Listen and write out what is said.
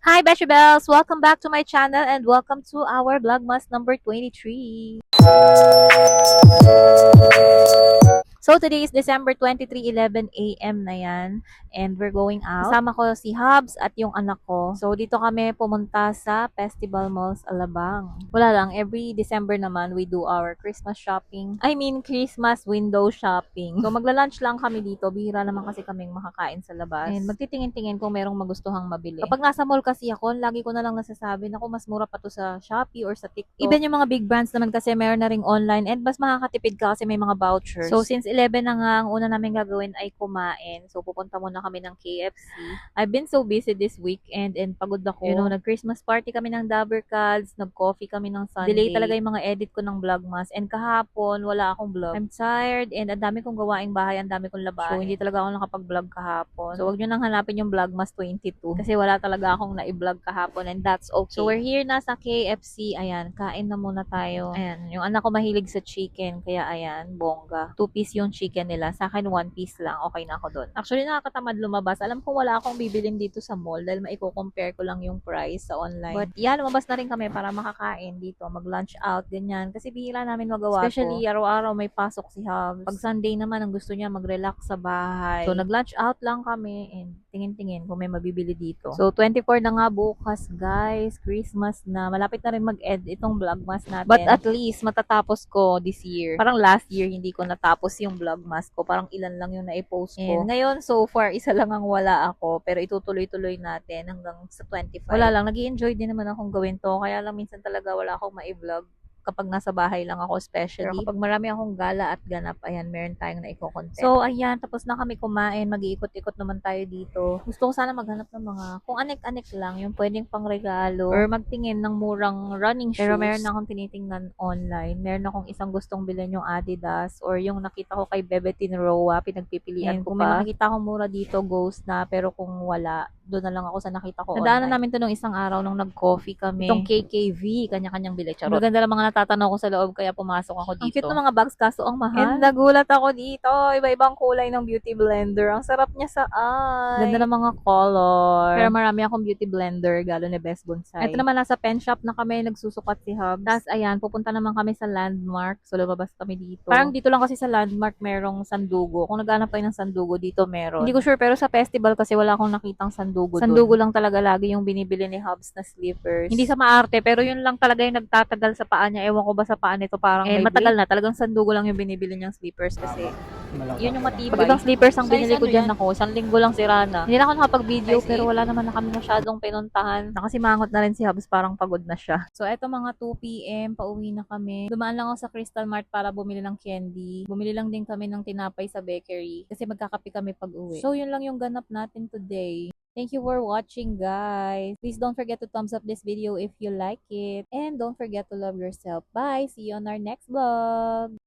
Hi, Beshi Bells! Welcome back to my channel and welcome to our Vlogmas number 23. So, today is December 23, 11 a.m. na yan. And we're going out. Kasama ko si Hubs at yung anak ko. So, dito kami pumunta sa Festival Malls Alabang. Wala lang, every December naman, we do our Christmas shopping. I mean, Christmas window shopping. So, magla-lunch lang kami dito. Bihira naman kasi kaming makakain sa labas. And magtitingin-tingin kung merong magustuhang mabili. Kapag nasa mall kasi ako, lagi ko na lang nasasabi, naku, mas mura pa to sa Shopee or sa TikTok. Even yung mga big brands naman kasi meron na ring online and mas makakatipid ka kasi may mga vouchers. So, since 11 na nga, ang una namin gagawin ay kumain. So, pupunta muna kami ng KFC. I've been so busy this weekend and pagod ako. You know, nag-Christmas party kami ng Dabber Cats, nag-coffee kami ng Sunday. Delay talaga yung mga edit ko ng Vlogmas. And kahapon, wala akong vlog. I'm tired and ang dami kong gawaing bahay, ang dami kong labahin. So, hindi talaga ako nakapag-vlog kahapon. So, wag nyo nang hanapin yung Vlogmas 22. Kasi wala talaga akong na-vlog kahapon and that's okay. So, we're here na sa KFC. Ayan, kain na muna tayo. Ayan, yung anak ko mahilig sa chicken. Kaya ayan, bongga. 2-piece yung chicken nila. Sa akin, 1 piece lang. Okay na ako doon. Actually, nakakatamad lumabas. Alam ko wala akong bibilin dito sa mall dahil maiko-compare ko lang yung price sa online. But yeah, lumabas na rin kami para makakain dito. Mag-lunch out, ganyan. Kasi bihira namin magawa Especially, araw-araw may pasok si Hubs. Pag Sunday naman, ang gusto niya mag-relax sa bahay. So, nag-lunch out lang kami and tingin-tingin kung may mabibili dito. So, 24 na nga bukas, guys. Christmas na. Malapit na rin mag-end itong vlogmas natin. But at least, matatapos ko this year. Parang last year, hindi ko natapos yung vlogmas ko. Parang ilan lang yung na-post ko. And ngayon, so far, isa lang ang wala ako. Pero itutuloy-tuloy natin hanggang sa 25. Wala lang, nag-i-enjoy din naman akong gawin to. Kaya lang minsan talaga wala akong ma-vlog kapag nasa bahay lang ako especially. Pero kapag marami akong gala at ganap, ayan, meron tayong naiko-content. So, ayan, tapos na kami kumain. Mag-iikot-ikot naman tayo dito. Gusto ko sana maghanap ng mga, kung anik-anik lang, yung pwedeng pangregalo. Or magtingin ng murang running shoes. Pero meron na akong tinitingnan online. Meron akong isang gustong bilhin yung Adidas. Or yung nakita ko kay Bebetin Roa, pinagpipilian ko pa. Kung may makikita akong mura dito, ghost na. Pero kung wala, doon na lang ako sa nakita ko Nadaanan namin to nung isang araw nung nag-coffee kami. Itong KKV, kanya-kanyang bili. Charot. Maganda lang mga natatanaw ko sa loob kaya pumasok ako dito. Ang cute ng mga bags kaso ang mahal. And nagulat ako dito. Iba-ibang kulay ng beauty blender. Ang sarap niya sa eye. Ganda ng mga color. Pero marami akong beauty blender galo ni Best Bonsai. Ito naman nasa pen shop na kami nagsusukat si Hubs. Tapos ayan, pupunta naman kami sa Landmark. So lumabas kami dito. Parang dito lang kasi sa Landmark merong sandugo. Kung naghanap kayo ng sandugo dito meron. Hindi ko sure pero sa festival kasi wala akong nakitang sandugo doon. Sandugo lang talaga lagi yung binibili ni Hubs na slippers. Hindi sa maarte pero yun lang talaga yung nagtatagal sa paa niya. Ewan ko ba sa paa nito parang matagal na. Talagang sandugo lang yung binibili niyang slippers kasi yun yung matibay. Pag ibang slippers ang binili ko dyan ako, 1 linggo lang sira na. Hindi na ako nakapag-video pero wala naman na kami masyadong pinuntahan. Nakasimangot na rin si Hubs, parang pagod na siya. So eto mga 2 p.m. pauwi na kami. Dumaan lang ako sa Crystal Mart para bumili ng candy. Bumili lang din kami ng tinapay sa bakery kasi magkakape kami pag uwi. So yun lang yung ganap natin today. Thank you for watching, guys. Please don't forget to thumbs up this video if you like it. And don't forget to love yourself. Bye! See you on our next vlog!